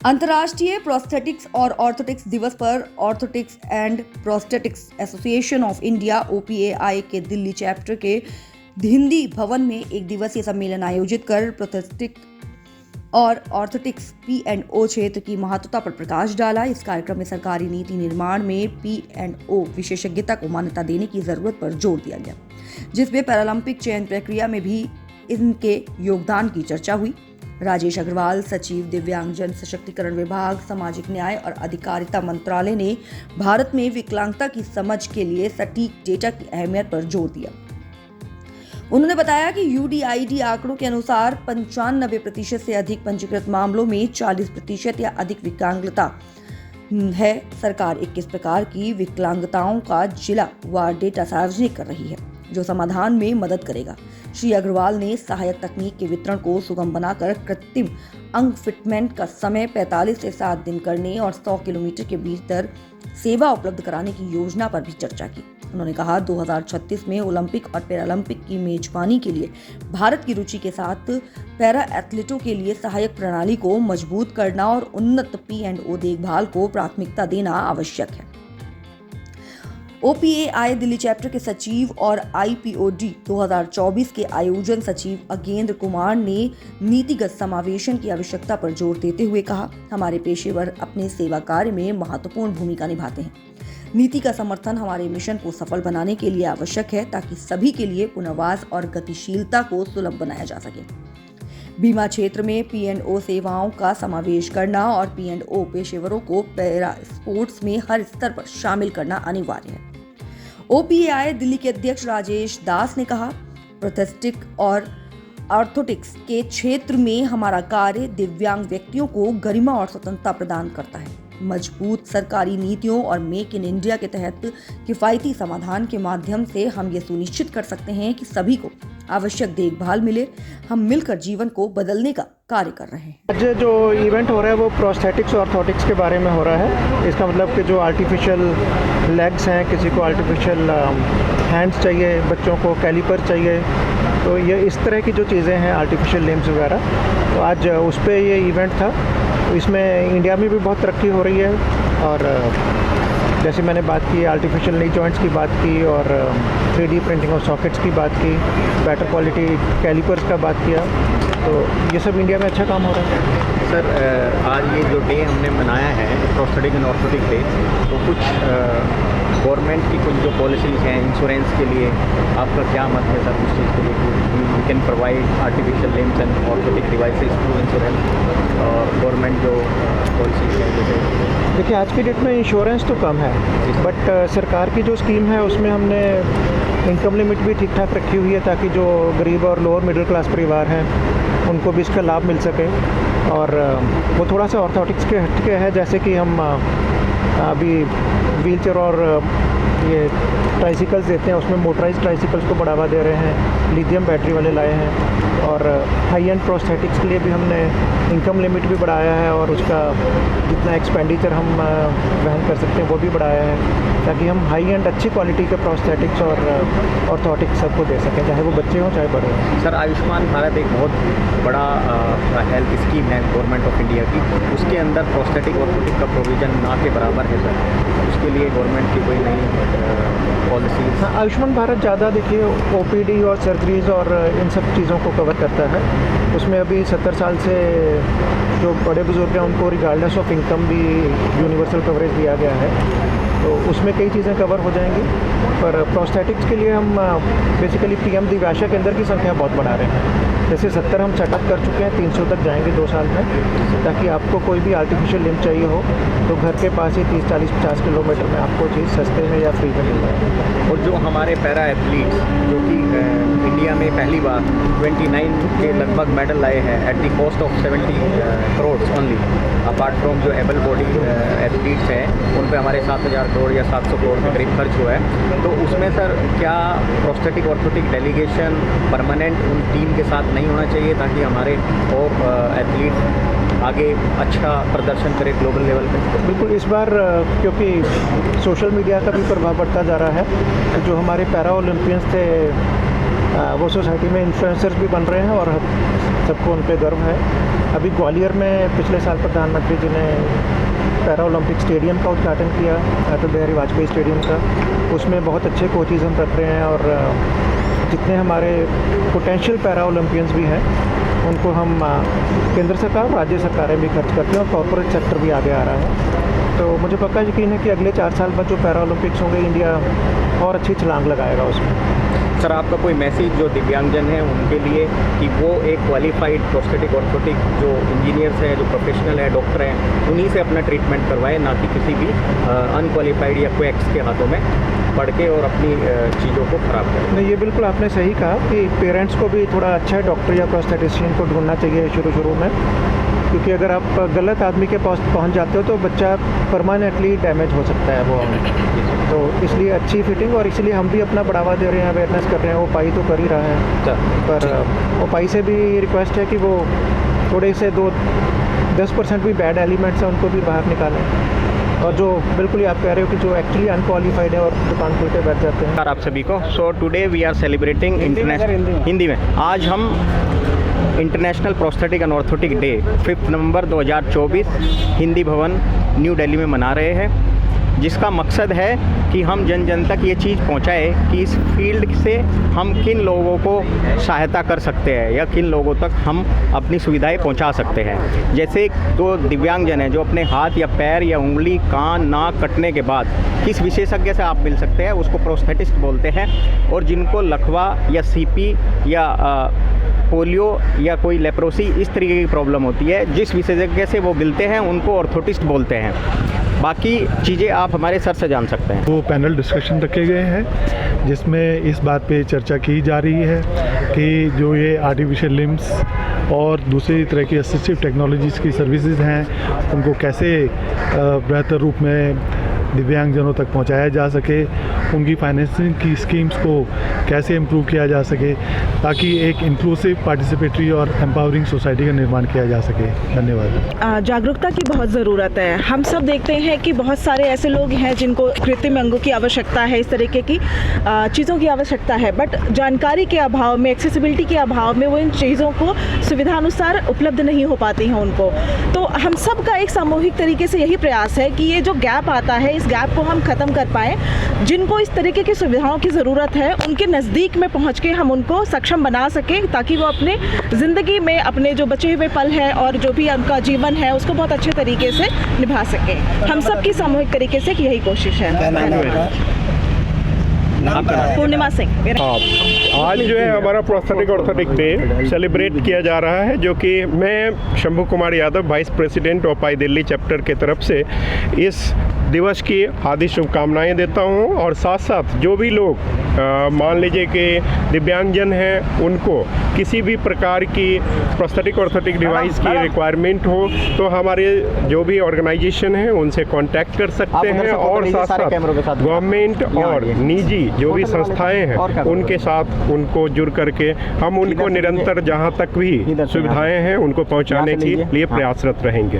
अंतर्राष्ट्रीय प्रोस्थेटिक्स और ऑर्थोटिक्स दिवस पर orthotics and prosthetics association of India OPAI के दिल्ली चैप्टर के हिंदी भवन में एक दिवसीय सम्मेलन आयोजित कर प्रोस्थेटिक और ऑर्थोटिक्स P&O क्षेत्र की महत्वता पर प्रकाश डाला। इस कार्यक्रम में सरकारी नीति निर्माण में P&O विशेषज्ञता को मान्यता देने की जरूरत पर जोर दिया गया, जिसमें पैरालंपिक चयन प्रक्रिया में भी इनके योगदान की चर्चा हुई। राजेश अग्रवाल, सचिव, दिव्यांगजन सशक्तिकरण विभाग, सामाजिक न्याय और अधिकारिता मंत्रालय ने भारत में विकलांगता की समझ के लिए सटीक डेटा की अहमियत पर जोर दिया। उन्होंने बताया कि UDID आंकड़ों के अनुसार 95% से अधिक पंजीकृत मामलों में 40% या अधिक विकलांगता है। सरकार 21 प्रकार की विकलांगताओं का जिला वार डेटा सार्वजनिक कर रही है, जो समाधान में मदद करेगा। श्री अग्रवाल ने सहायक तकनीक के वितरण को सुगम बनाकर कृत्रिम अंग फिटमेंट का समय 45 से 7 दिन करने और 100 किलोमीटर के भीतर सेवा उपलब्ध कराने की योजना पर भी चर्चा की। उन्होंने कहा 2036 में ओलंपिक और पैरालंपिक की मेजबानी के लिए भारत की रुचि के साथ पैरा एथलीटों के लिए सहायक प्रणाली को मजबूत करना और उन्नत P&O देखभाल को प्राथमिकता देना आवश्यक है। OPAI दिल्ली चैप्टर के सचिव और IPOD 2024 के आयोजन सचिव अगेंद्र कुमार ने नीतिगत समावेशन की आवश्यकता पर जोर देते हुए कहा, हमारे पेशेवर अपने सेवा कार्य में महत्वपूर्ण भूमिका निभाते हैं। नीति का समर्थन हमारे मिशन को सफल बनाने के लिए आवश्यक है, ताकि सभी के लिए पुनर्वास और गतिशीलता को सुलभ बनाया जा सके। बीमा क्षेत्र में P&O सेवाओं का समावेश करना और P&O पेशेवरों को पैरा स्पोर्ट्स में हर स्तर पर शामिल करना अनिवार्य है। OPAI दिल्ली के अध्यक्ष राजेश दास ने कहा, प्रोस्थेटिक और ऑर्थोटिक्स के क्षेत्र में हमारा कार्य दिव्यांग व्यक्तियों को गरिमा और स्वतंत्रता प्रदान करता है। मजबूत सरकारी नीतियों और मेक इन इंडिया के तहत किफायती समाधान के माध्यम से हम ये सुनिश्चित कर सकते हैं कि सभी को आवश्यक देखभाल मिले। हम मिलकर जीवन को बदलने का कार्य कर रहे हैं। आज जो इवेंट हो रहा है वो प्रोस्थेटिक्स और ऑर्थोटिक्स के बारे में हो रहा है। इसका मतलब कि जो आर्टिफिशियल लेग्स हैं, किसी को आर्टिफिशियल हैंड्स चाहिए, बच्चों को कैलिपर चाहिए, तो ये इस तरह की जो चीज़ें हैं आर्टिफिशियल लिम्स वगैरह, तो आज उस पर ये इवेंट था। इसमें इंडिया में भी बहुत तरक्की हो रही है और जैसे मैंने बात की आर्टिफिशियल नी जॉइंट्स की बात की और 3D प्रिंटिंग और सॉकेट्स की बात की, बेटर क्वालिटी कैलिपर्स का बात किया, तो ये सब इंडिया में अच्छा काम हो रहा है। सर, आज ये जो डे हमने मनाया है प्रोस्थेटिक एंड ऑर्थोटिक डे, तो कुछ गवर्नमेंट की कुछ जो पॉलिसीज़ हैं इंश्योरेंस के लिए, आपका क्या मत है सर उस चीज़ के लिए? We can provide artificial limbs and orthotic devices through insurance और गवर्नमेंट जो पॉलिसीज़ हैं जैसे। देखिए, आज की डेट में इंश्योरेंस तो कम है, बट सरकार की जो स्कीम है उसमें हमने इनकम लिमिट भी ठीक ठाक रखी हुई है, ताकि जो गरीब और लोअर मिडिल क्लास परिवार हैं उनको भी इसका लाभ मिल सके। और वो थोड़ा सा ऑर्थोटिक्स के हटके है, जैसे कि हम अभी व्हीलचेयर और ये ट्राइसिकल्स देते हैं, उसमें मोटराइज ट्राइसिकल्स को बढ़ावा दे रहे हैं, लिथियम बैटरी वाले लाए हैं। और हाई एंड प्रोस्थेटिक्स के लिए भी हमने इनकम लिमिट भी बढ़ाया है और उसका जितना एक्सपेंडिचर हम वहन कर सकते हैं वो भी बढ़ाया है, ताकि हम हाई एंड अच्छी क्वालिटी के प्रोस्थेटिक्स और ऑर्थोटिक्स सबको दे सकें, चाहे वो बच्चे हों चाहे बड़े हों। सर, आयुष्मान भारत एक बहुत बड़ा हेल्थ स्कीम है गवर्नमेंट ऑफ इंडिया की, उसके अंदर प्रोस्थेटिक और ऑर्थोटिक का प्रोविज़न ना के बराबर है सर, उसके लिए गवर्नमेंट की कोई नई पॉलिसी? हाँ, आयुष्मान भारत ज़्यादा देखिए OPD और सर्जरीज़ और इन सब चीज़ों को कवर करता है। उसमें अभी 70 साल से जो बड़े बुजुर्ग हैं उनको रिगार्डलेस ऑफ इनकम भी यूनिवर्सल कवरेज दिया गया है, तो उसमें कई चीज़ें कवर हो जाएंगी। पर प्रोस्थेटिक्स के लिए हम बेसिकली PM दिव्याशा केंद्र की संख्या बहुत बढ़ा रहे हैं। जैसे 70 हम सेटअप कर चुके हैं, 300 तक जाएंगे 2 साल में, ताकि आपको कोई भी आर्टिफिशियल लिम्ब चाहिए हो तो घर के पास ही 30, 40, 50 किलोमीटर में आपको चीज़ सस्ते में या फ्री में मिल जाए। और जो हमारे पैरा एथलीट्स जो कि इंडिया में पहली बार 29 के लगभग मेडल लाए हैं at the cost of 70 crore only, apart from जो एबल बॉडी एथलीट्स हैं उन पे हमारे 7,000 करोड़ या 700 करोड़ के करीब खर्च हुआ है, तो उसमें सर क्या प्रोस्थेटिक ऑर्थोटिक डेलीगेशन परमानेंट उन टीम के साथ नहीं होना चाहिए, ताकि हमारे और एथलीट आगे अच्छा प्रदर्शन करे ग्लोबल लेवल पे? बिल्कुल, इस बार क्योंकि सोशल मीडिया का भी प्रभाव बढ़ता जा रहा है, तो जो हमारे पैरा ओलंपियंस थे वो सोसाइटी में इन्फ्लुएंसर्स भी बन रहे हैं और सबको उन पर गर्व है। अभी ग्वालियर में पिछले साल प्रधानमंत्री जी ने पैरा ओलंपिक स्टेडियम का उद्घाटन किया, अटल बिहारी वाजपेयी स्टेडियम का। उसमें बहुत अच्छे कोचेज़ हम रख रहे हैं और जितने हमारे पोटेंशियल पैरा ओलंपियंस भी हैं उनको हम केंद्र सरकार और राज्य सरकारें भी खर्च करते हैं और कॉर्पोरेट सेक्टर भी आगे आ रहा है। तो मुझे पक्का यकीन है कि अगले 4 साल बाद जो पैरा ओलंपिक्स होंगे इंडिया और अच्छी छलांग लगाएगा उसमें। सर, आपका कोई मैसेज जो दिव्यांगजन हैं उनके लिए कि वो एक क्वालिफाइड प्रोस्थेटिक ऑर्थोटिक जो इंजीनियर्स हैं, जो प्रोफेशनल हैं, डॉक्टर हैं, उन्हीं से अपना ट्रीटमेंट करवाएं, ना कि किसी भी अनक्वालिफाइड या क्वैक्स के हाथों में पढ़ के और अपनी चीज़ों को ख़राब करें। नहीं, ये बिल्कुल आपने सही कहा कि पेरेंट्स को भी थोड़ा अच्छा डॉक्टर या प्रोस्थेटिशियन को ढूंढना चाहिए शुरू में, क्योंकि अगर आप गलत आदमी के पास पहुंच जाते हो तो बच्चा परमानेंटली डैमेज हो सकता है वो। तो इसलिए अच्छी फिटिंग, और इसलिए हम भी अपना बढ़ावा दे रहे हैं, अवेयरनेस कर रहे हैं। वो पाई तो कर ही रहा है, पर वो पाई से भी रिक्वेस्ट है कि वो थोड़े से 10% भी बैड एलिमेंट्स हैं उनको भी बाहर निकालें, और जो बिल्कुल ही आप कह रहे हो कि जो एक्चुअली अनक्वालिफाइड है और दुकान खोल के बैठ जाते हैं। आप सभी को so today we are celebrating international Hindi में आज हम international prosthetic and orthotic day 5 November 2024 Hindi Bhavan New Delhi में मना रहे हैं, जिसका मकसद है कि हम जन जन तक ये चीज़ पहुंचाए कि इस फील्ड से हम किन लोगों को सहायता कर सकते हैं या किन लोगों तक हम अपनी सुविधाएं पहुंचा सकते हैं। जैसे जो दिव्यांगजन हैं जो अपने हाथ या पैर या उंगली, कान, नाक कटने के बाद किस विशेषज्ञ से आप मिल सकते हैं उसको प्रोस्थेटिस्ट बोलते हैं, और जिनको लकवा या सीपी या पोलियो या कोई लेप्रोसी इस तरीके की प्रॉब्लम होती है, जिस विशेषज्ञ से वो मिलते हैं उनको ऑर्थोटिस्ट बोलते हैं। बाकी चीज़ें आप हमारे सर से जान सकते हैं। वो पैनल डिस्कशन रखे गए हैं जिसमें इस बात पे चर्चा की जा रही है कि जो ये आर्टिफिशियल लिम्स और दूसरी तरह की असिस्टिव टेक्नोलॉजीज़ की सर्विसेज हैं उनको कैसे बेहतर रूप में दिव्यांगजनों तक पहुंचाया जा सके, उनकी फाइनेंसिंग की स्कीम्स को कैसे इम्प्रूव किया जा सके, ताकि एक इंक्लूसिव, पार्टिसिपेटरी और एम्पावरिंग सोसाइटी का निर्माण किया जा सके। धन्यवाद। जागरूकता की बहुत ज़रूरत है। हम सब देखते हैं कि बहुत सारे ऐसे लोग हैं जिनको कृत्रिम अंगों की आवश्यकता है, इस तरीके की चीज़ों की आवश्यकता है, बट जानकारी के अभाव में, एक्सेसिबिलिटी के अभाव में वो इन चीज़ों को सुविधानुसार उपलब्ध नहीं हो पाती हैं उनको। तो हम सब का एक सामूहिक तरीके से यही प्रयास है कि ये जो गैप आता है, इस गैप को हम ख़त्म कर पाएँ। जिनको इस तरीके की सुविधाओं की ज़रूरत है उनके नज़दीक में पहुँच के हम उनको सक्षम बना सकें, ताकि वो अपने ज़िंदगी में अपने जो बचे हुए पल हैं और जो भी उनका जीवन है उसको बहुत अच्छे तरीके से निभा सकें। हम सब की सामूहिक तरीके से यही कोशिश है। पूर्णिमा सिंह। आज जो है हमारा प्रोस्थेटिक ऑर्थोटिक डे सेलिब्रेट किया जा रहा है, जो कि मैं Shambhu Kumar Yadav, vice president of pi Delhi chapter की तरफ से इस दिवस की हार्दिक शुभकामनाएं देता हूं। और साथ साथ जो भी लोग मान लीजिए कि दिव्यांगजन हैं, उनको किसी भी प्रकार की प्रोस्थेटिक ऑर्थोटिक डिवाइस की रिक्वायरमेंट हो तो हमारे जो भी ऑर्गेनाइजेशन हैं उनसे कांटेक्ट कर सकते हैं, और साथ साथ गवर्नमेंट और निजी जो भी संस्थाएं हैं उनके साथ उनको जुड़ करके हम उनको निरंतर जहां तक भी सुविधाएं हैं उनको पहुंचाने के लिए प्रयासरत रहेंगे।